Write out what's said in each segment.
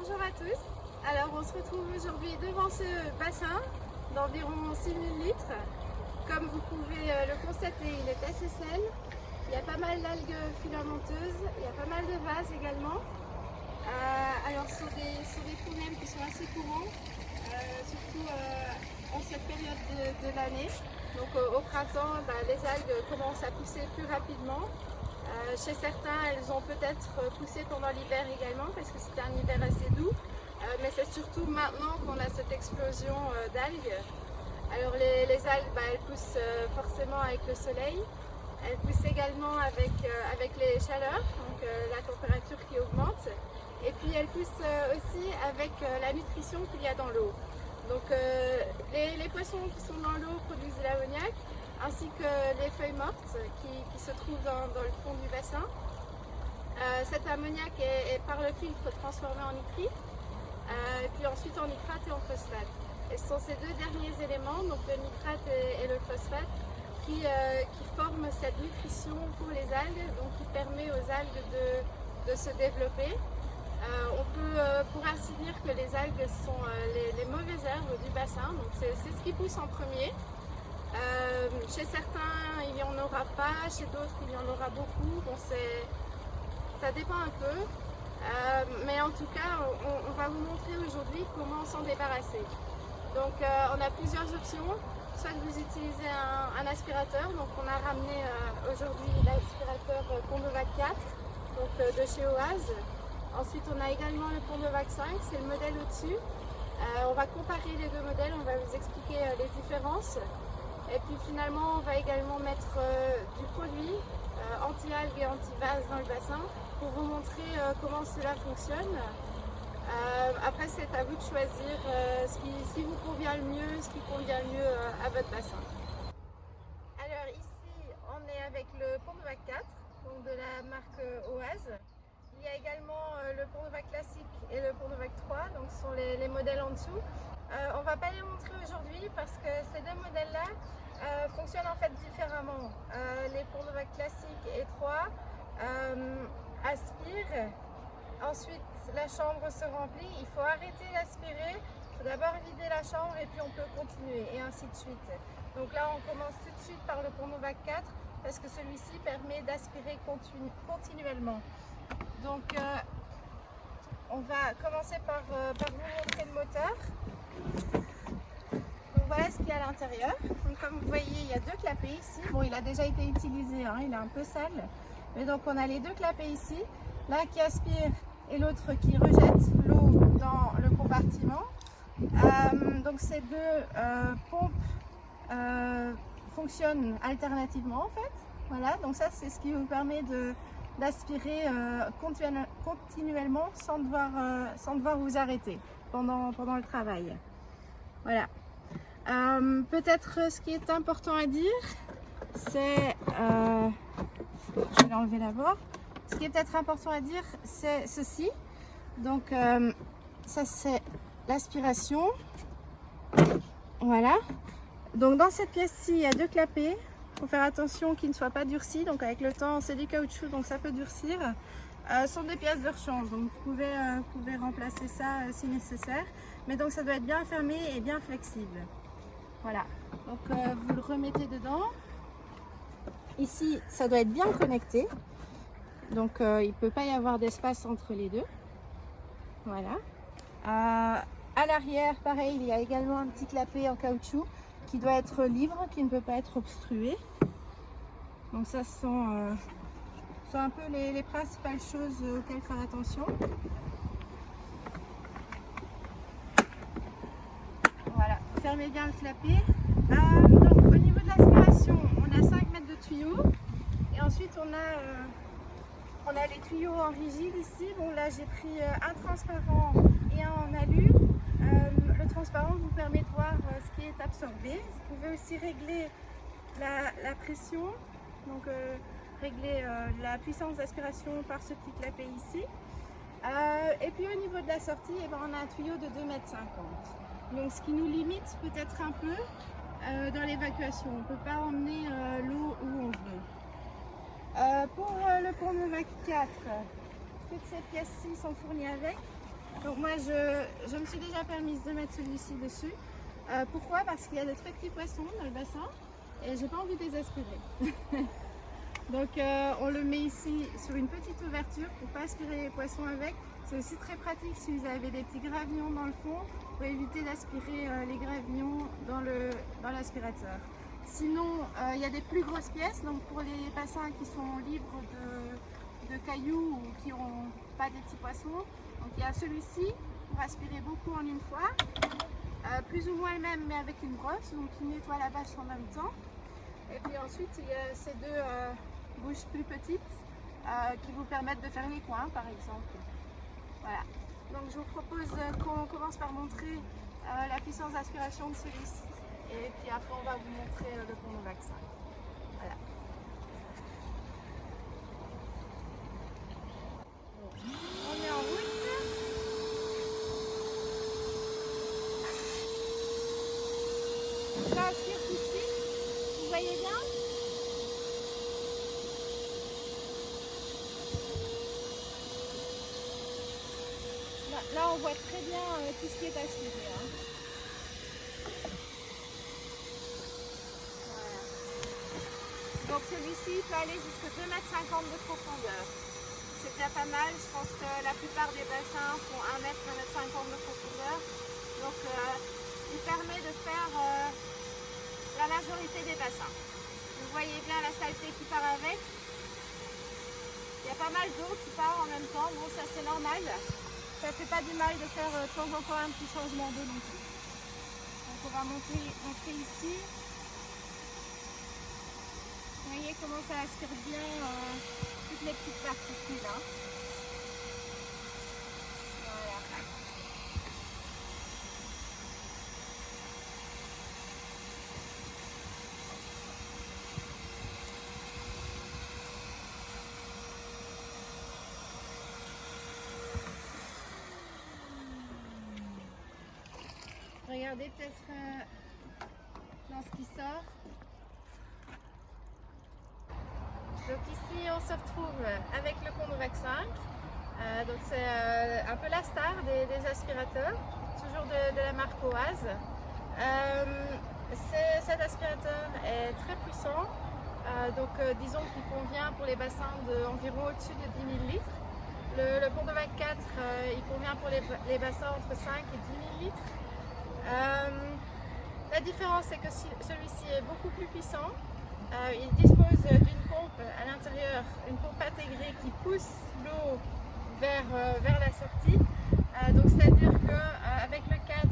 Bonjour à tous, alors on se retrouve aujourd'hui devant ce bassin d'environ 6000 litres. Comme vous pouvez le constater, il est assez sale, il y a pas mal d'algues filamenteuses, il y a pas mal de vases également. Alors ce sont des problèmes qui sont assez courants, surtout en cette période de l'année. Donc au printemps, les algues commencent à pousser plus rapidement. Chez certains, elles ont peut-être poussé pendant l'hiver également parce que c'était un hiver assez doux. Mais c'est surtout maintenant qu'on a cette explosion d'algues. Alors les algues, elles poussent forcément avec le soleil. Elles poussent également avec les chaleurs, donc la température qui augmente. Et puis elles poussent aussi avec la nutrition qu'il y a dans l'eau. Donc les poissons qui sont dans l'eau produisent de l'ammoniac, ainsi que les feuilles mortes qui se trouvent dans le fond du bassin. Cet ammoniac est par le filtre transformé en nitrite, et puis ensuite en nitrate et en phosphate. Et ce sont ces deux derniers éléments, donc le nitrate et le phosphate, qui forment cette nutrition pour les algues, donc qui permet aux algues de se développer. On peut pour ainsi dire que les algues sont les mauvaises herbes du bassin, donc c'est ce qui pousse en premier. Chez certains il n'y en aura pas, chez d'autres il y en aura beaucoup, bon, ça dépend un peu, mais en tout cas on va vous montrer aujourd'hui comment s'en débarrasser. Donc on a plusieurs options, soit vous utilisez un aspirateur, donc on a ramené aujourd'hui l'aspirateur Pondovac 4 donc, de chez Oase. Ensuite on a également le Pondovac 5, c'est le modèle au-dessus. On va comparer les deux modèles, on va vous expliquer les différences. Et puis finalement on va également mettre du produit anti-algues et anti-vase dans le bassin pour vous montrer comment cela fonctionne. Après c'est à vous de choisir ce qui vous convient le mieux, ce qui convient le mieux à votre bassin. Alors ici on est avec le Pondovac 4, donc de la marque Oase. Il y a également le Pondovac classique et le Pondovac 3, donc ce sont les modèles en dessous. On ne va pas les montrer aujourd'hui parce que ces deux modèles-là fonctionnent en fait différemment. Les Pondovac classiques et 3 aspirent, ensuite la chambre se remplit, il faut arrêter d'aspirer, il faut d'abord vider la chambre et puis on peut continuer et ainsi de suite. Donc là on commence tout de suite par le Pondovac 4 parce que celui-ci permet d'aspirer continuellement. Donc on va commencer par vous montrer le moteur. Donc voilà ce qu'il y a à l'intérieur. Donc comme vous voyez, il y a deux clapets ici. Bon, il a déjà été utilisé, hein, il est un peu sale. Mais donc on a les deux clapets ici, l'un qui aspire et l'autre qui rejette l'eau dans le compartiment. Donc ces deux pompes fonctionnent alternativement en fait. Voilà, donc ça c'est ce qui vous permet d'aspirer continuellement sans devoir vous arrêter pendant le travail. Voilà. Peut-être ce qui est important à dire, c'est, je vais l'enlever d'abord, ce qui est peut-être important à dire, c'est ceci. Donc ça c'est l'aspiration. Voilà. Donc dans cette pièce-ci, il y a deux clapets. Il faut faire attention qu'ils ne soient pas durcis, donc avec le temps c'est du caoutchouc donc ça peut durcir. Ce sont des pièces de rechange, donc vous pouvez remplacer ça si nécessaire. Mais donc ça doit être bien fermé et bien flexible. Voilà, donc vous le remettez dedans. Ici ça doit être bien connecté, donc il ne peut pas y avoir d'espace entre les deux. Voilà. À l'arrière pareil, il y a également un petit clapet en caoutchouc qui doit être libre, qui ne peut pas être obstrué. Donc ça sont un peu les principales choses auxquelles faire attention. Voilà, fermez bien le clapet. Donc au niveau de l'aspiration, on a 5 mètres de tuyaux et ensuite on a les tuyaux en rigide ici. Bon là j'ai pris un transparent et un en alu. Le transparent vous permet de voir ce qui est absorbé. Vous pouvez aussi régler la pression, donc régler la puissance d'aspiration par ce petit clapet ici. Et puis au niveau de la sortie, on a un tuyau de 2,50 m. Donc ce qui nous limite peut-être un peu dans l'évacuation. On ne peut pas emmener l'eau où on veut. Pour le Pondovac 4, toutes ces pièces-ci sont fournies avec. Donc moi je me suis déjà permise de mettre celui-ci dessus. Pourquoi? Parce qu'il y a de très petits poissons dans le bassin et j'ai pas envie de les aspirer. Donc on le met ici sur une petite ouverture pour pas aspirer les poissons avec. C'est aussi très pratique si vous avez des petits gravillons dans le fond pour éviter d'aspirer les gravillons dans l'aspirateur. Sinon il y a des plus grosses pièces, donc pour les bassins qui sont libres de cailloux ou qui n'ont pas des petits poissons. Donc il y a celui-ci pour aspirer beaucoup en une fois, plus ou moins le même mais avec une brosse, donc qui nettoie la bâche en même temps. Et puis ensuite il y a ces deux bouches plus petites qui vous permettent de faire les coins par exemple. Voilà. Donc je vous propose qu'on commence par montrer la puissance d'aspiration de celui-ci et puis après on va vous montrer le Condovac 5. Voilà. On est en route. Ça aspire tout de suite, vous voyez bien? Là on voit très bien tout ce qui est aspiré. Hein. Voilà. Donc celui-ci peut aller jusqu'à 2,50 m de profondeur. C'est déjà pas mal, je pense que la plupart des bassins font 1 m, 1,50 m de profondeur. Donc il permet de faire la majorité des bassins. Vous voyez bien la saleté qui part avec. Il y a pas mal d'eau qui part en même temps, bon ça c'est normal. Ça fait pas du mal de faire de temps en temps un petit changement d'eau non plus. Donc on va montrer ici. Vous voyez comment ça aspire bien toutes les petites particules là. Voilà. Regardez peut-être dans ce qui sort. Donc ici on se retrouve avec le Condovac 5. Donc c'est un peu la star des aspirateurs, toujours de la marque Oase. Cet aspirateur est très puissant, disons qu'il convient pour les bassins d'environ au-dessus de 10 000 litres. Le Condovac 4 il convient pour les bassins entre 5 et 10 000 litres. La différence c'est que celui-ci est beaucoup plus puissant. Il dispose d'une pompe à l'intérieur, une pompe intégrée qui pousse l'eau vers la sortie. Donc c'est-à-dire qu'avec le 4,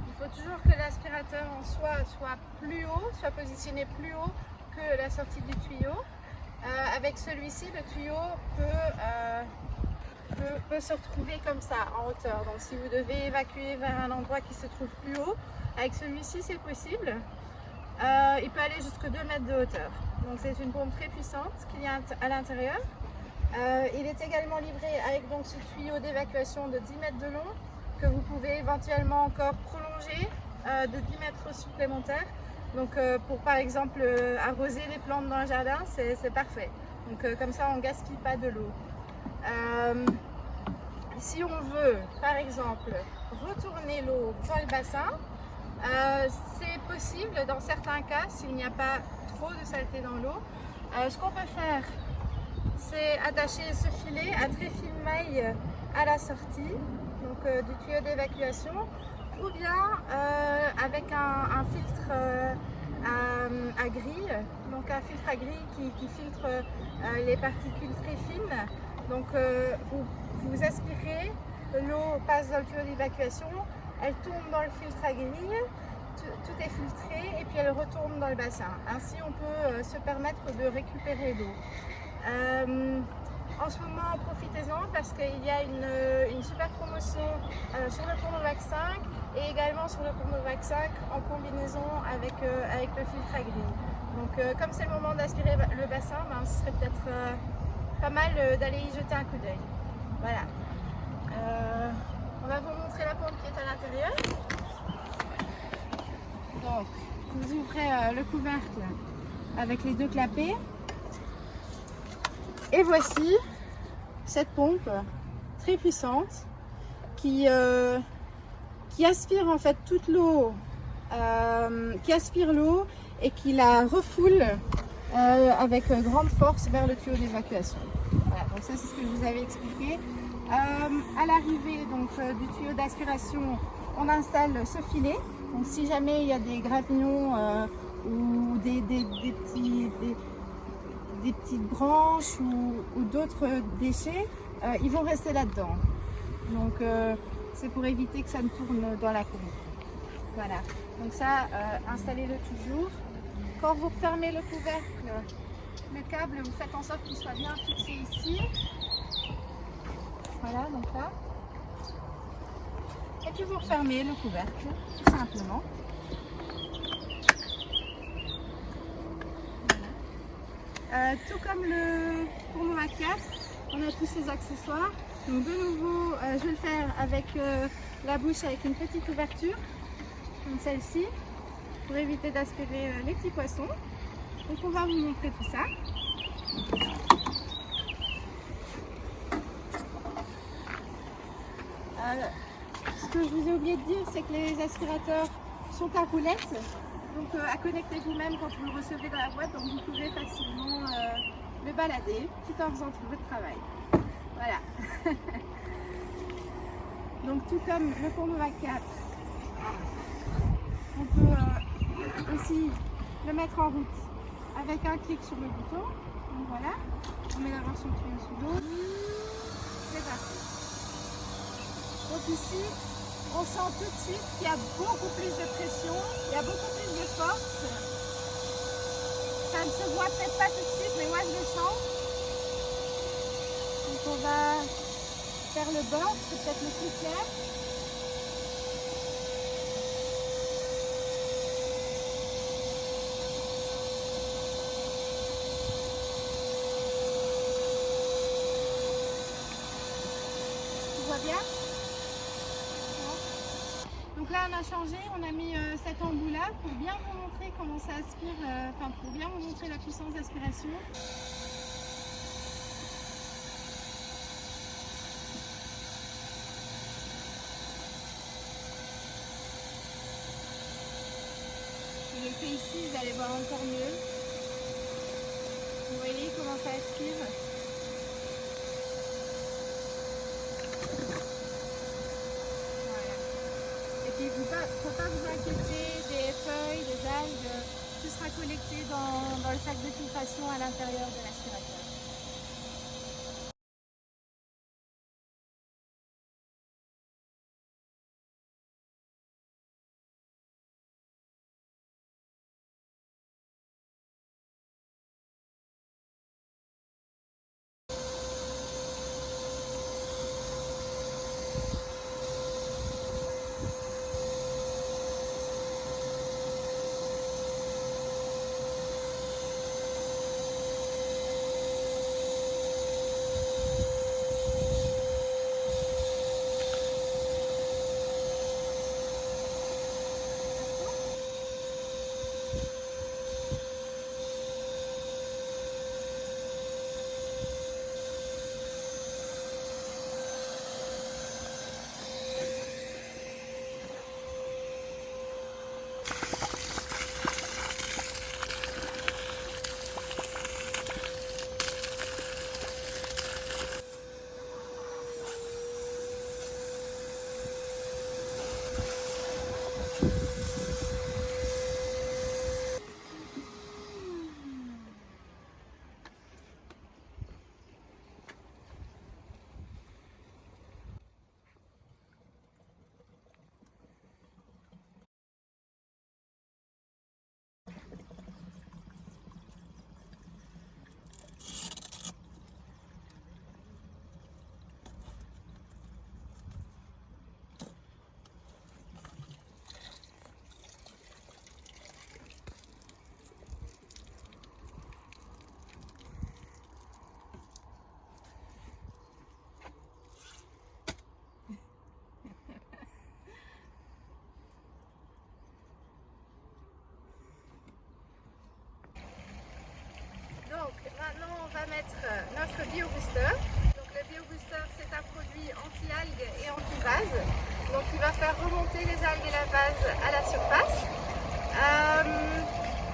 il faut toujours que l'aspirateur en soi soit plus haut, soit positionné plus haut que la sortie du tuyau. Avec celui-ci, le tuyau peut se retrouver comme ça en hauteur. Donc si vous devez évacuer vers un endroit qui se trouve plus haut, avec celui-ci c'est possible. Il peut aller jusqu'à 2 mètres de hauteur. Donc c'est une pompe très puissante qu'il y a à l'intérieur. Il est également livré avec donc ce tuyau d'évacuation de 10 mètres de long que vous pouvez éventuellement encore prolonger de 10 mètres supplémentaires. Donc pour par exemple arroser les plantes dans le jardin, c'est parfait. Donc comme ça on ne gaspille pas de l'eau. Si on veut par exemple retourner l'eau dans le bassin, c'est possible dans certains cas s'il n'y a pas trop de saleté dans l'eau. Ce qu'on peut faire, c'est attacher ce filet à très fine maille à la sortie donc, du tuyau d'évacuation, ou bien avec un filtre à grille, donc un filtre à grille qui filtre les particules très fines. Donc vous aspirez, l'eau passe dans le tuyau d'évacuation, elle tombe dans le filtre à grille, tout est filtré et puis elle retourne dans le bassin. Ainsi on peut se permettre de récupérer l'eau. En ce moment profitez-en parce qu'il y a une super promotion sur le Condovac 5 et également sur le Condovac 5 en combinaison avec le filtre à grille. Donc comme c'est le moment d'aspirer le bassin, ben, ce serait peut-être pas mal d'aller y jeter un coup d'œil. Voilà. On va vous montrer la pompe qui est à l'intérieur. Donc, vous ouvrez le couvercle avec les deux clapets. Et voici cette pompe très puissante qui aspire en fait toute l'eau, qui aspire l'eau et qui la refoule avec grande force vers le tuyau d'évacuation. Voilà, donc ça c'est ce que je vous avais expliqué. À l'arrivée du tuyau d'aspiration, on installe ce filet. Donc si jamais il y a des gravillons ou des petites branches ou d'autres déchets, ils vont rester là-dedans. Donc c'est pour éviter que ça ne tourne dans la pompe. Voilà, donc ça, installez-le toujours. Quand vous fermez le couvercle, le câble, vous faites en sorte qu'il soit bien fixé ici. Voilà, donc là. Et puis vous refermez le couvercle, tout simplement. Voilà. Tout comme pour Nova 4, on a tous ces accessoires. Donc de nouveau, je vais le faire avec la bouche avec une petite ouverture, comme celle-ci, pour éviter d'aspirer les petits poissons. Donc on va vous montrer tout ça. Ce que je vous ai oublié de dire, c'est que les aspirateurs sont à roulettes, donc à connecter vous-même quand vous le recevez dans la boîte, donc vous pouvez facilement le balader tout en faisant tout votre travail. Voilà. Donc tout comme le Pont Nova 4, on peut aussi le mettre en route avec un clic sur le bouton. Donc voilà, on met d'abord son tuyau sous l'eau. C'est parti. Donc ici, on sent tout de suite qu'il y a beaucoup plus de pression, il y a beaucoup plus de force. Ça ne se voit peut-être pas tout de suite, mais moi je le sens. Donc on va faire le bord, c'est peut-être le plus clair. Tu vois bien? Donc là on a changé, on a mis cet embout là pour bien vous montrer comment ça aspire, pour bien vous montrer la puissance d'aspiration. Je le fais ici, vous allez voir encore mieux. Vous voyez comment ça aspire. Voilà. Et puis il ne faut pas vous inquiéter des feuilles, des algues, tout sera collecté dans le sac de filtration à l'intérieur de l'aspirateur. Maintenant, on va mettre notre BioBooster. Donc le BioBooster, c'est un produit anti-algues et anti-vase. utiliser les algues et la base à la surface.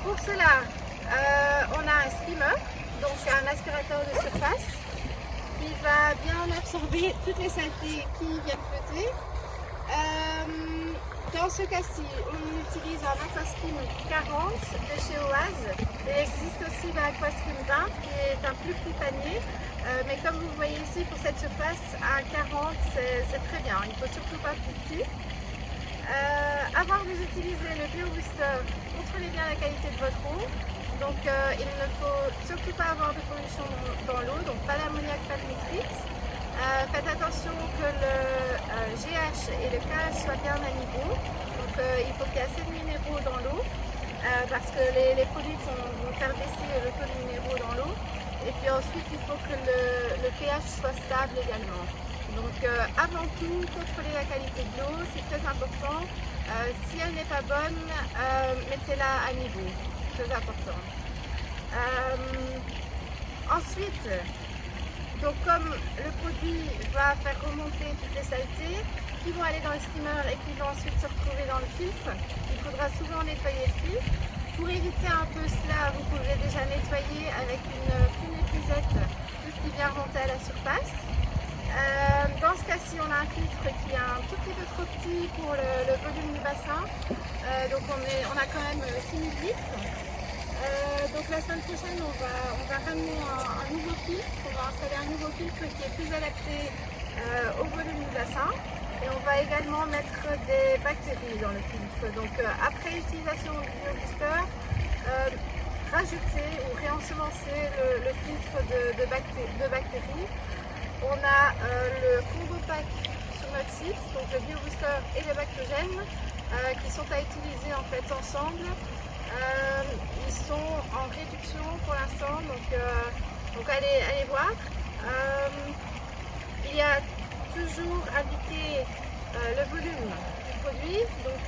Pour cela, on a un skimmer, donc c'est un aspirateur de surface qui va bien absorber toutes les saletés qui viennent flotter. Dans ce cas-ci, on utilise un Aquaskim 40 de chez Oase. Il existe aussi l'Aquaskim 20 qui est un plus petit panier. Mais comme vous voyez ici, pour cette surface, à 40, c'est très bien. Il ne faut surtout pas plus petit. Avant que vous utilisez le BioBooster, contrôlez bien la qualité de votre eau. Donc il ne faut surtout pas avoir de pollution dans l'eau, donc pas d'ammoniac, pas de nitrite. Faites attention que le GH et le KH soient bien à niveau. Donc il faut qu'il y ait assez de minéraux dans l'eau parce que les produits vont faire baisser le taux de minéraux dans l'eau. Et puis ensuite il faut que le pH soit stable également. Donc avant tout, contrôlez la qualité de l'eau, c'est très important. Si elle n'est pas bonne, mettez-la à niveau, c'est très important. Ensuite, donc comme le produit va faire remonter toutes les saletés qui vont aller dans le skimmer et qui vont ensuite se retrouver dans le filtre, il faudra souvent nettoyer le filtre. Pour éviter un peu cela, vous pouvez déjà nettoyer avec une fine épuisette tout ce qui vient remonter à la surface. Dans ce cas-ci, on a un filtre qui est un tout petit peu trop petit pour le volume du bassin. Donc on a quand même 6000 litres. Donc la semaine prochaine, on va ramener un nouveau filtre. On va installer un nouveau filtre qui est plus adapté au volume du bassin. Et on va également mettre des bactéries dans le filtre. Donc après utilisation du BioBooster, rajouter ou réensemencer le filtre de bactéries. On a le combo pack sur notre site, donc le BioBooster et le bactogène, qui sont à utiliser en fait ensemble. Ils sont en réduction pour l'instant, donc allez voir. Il y a toujours indiqué le volume du produit, donc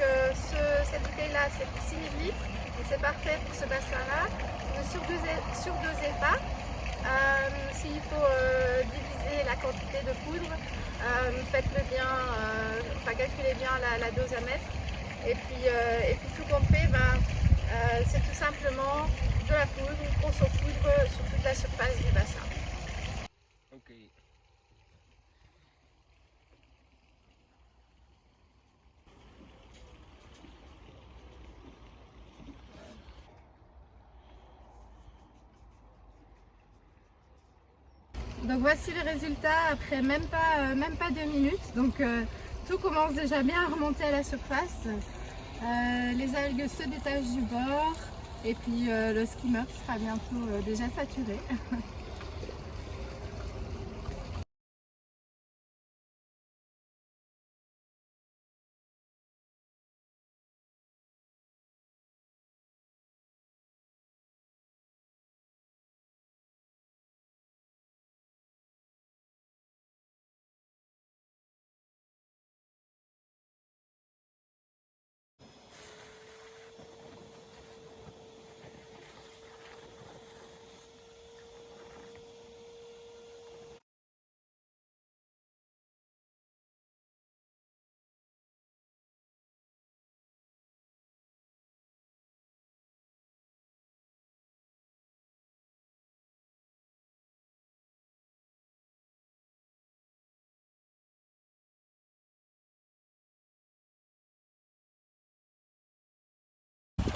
cette bouteille-là c'est pour 6000 litres, donc c'est parfait pour ce bassin-là. Ne surdosez pas. S'il faut diviser la quantité de poudre, faites-le bien, calculez bien la dose à mettre. Et puis tout compte fait, c'est tout simplement de la poudre, une grosse poudre sur toute la surface du bassin. Okay. Donc voici le résultat après même pas 2 minutes. Donc tout commence déjà bien à remonter à la surface. Les algues se détachent du bord et puis le skimmer sera bientôt déjà saturé.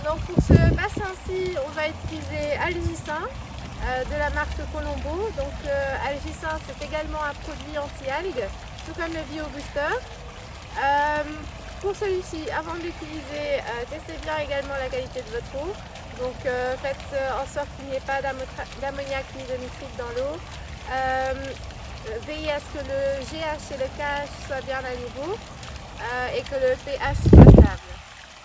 Donc pour ce bassin-ci, on va utiliser Algicin de la marque Colombo. Donc Algicin, c'est également un produit anti-algues, tout comme le BioBooster. Pour celui-ci, avant de l'utiliser, testez bien également la qualité de votre eau. Donc faites en sorte qu'il n'y ait pas d'ammoniac ni de nitrite dans l'eau. Veillez à ce que le GH et le KH soient bien à niveau et que le pH soit stable.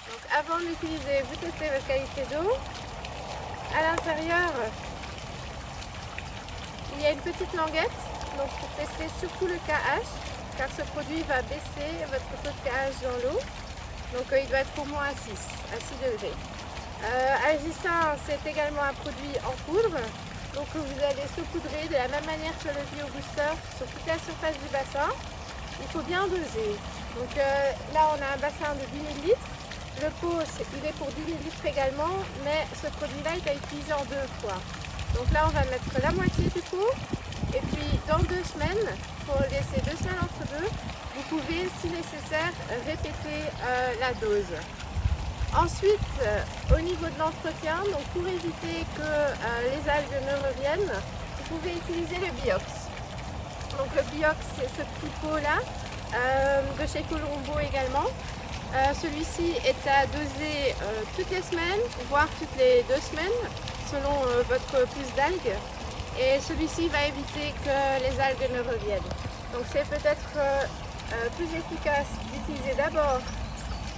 Donc avant de l'utiliser, vous testez votre qualité d'eau. À l'intérieur, il y a une petite languette, donc pour tester surtout le KH, car ce produit va baisser votre taux de KH dans l'eau. Donc il doit être au moins à 6 degrés. Algicin, c'est également un produit en poudre. Donc vous allez saupoudrer de la même manière que le BioBooster sur toute la surface du bassin. il faut bien doser. Donc là, on a un bassin de 10 000 litres. Le pot, il est pour 10 000 litres également, mais ce produit-là est à utiliser en 2 fois. Donc là, on va mettre la moitié du pot. Et puis, dans 2 semaines, il faut laisser 2 semaines entre deux. Vous pouvez, si nécessaire, répéter la dose. Ensuite, au niveau de l'entretien, donc pour éviter que les algues ne reviennent, vous pouvez utiliser le biox. Donc le biox, c'est ce petit pot-là, de chez Colombo également. Celui-ci est à doser toutes les semaines, voire toutes les 2 semaines, selon votre pousse d'algues. Et celui-ci va éviter que les algues ne reviennent. Donc c'est peut-être plus efficace d'utiliser d'abord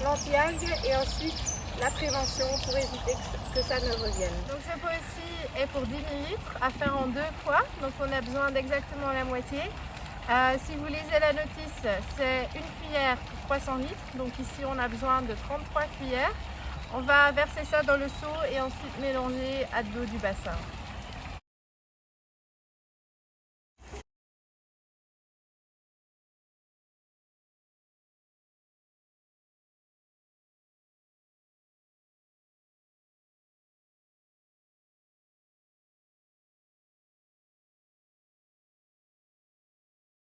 l'anti-algue et ensuite la prévention pour éviter que ça ne revienne. Donc ce pot-ci est pour 10 000 litres à faire en 2 fois, donc on a besoin d'exactement la moitié. Si vous lisez la notice, c'est 1 cuillère pour 300 litres, donc ici on a besoin de 33 cuillères. On va verser ça dans le seau et ensuite mélanger à l'eau du bassin.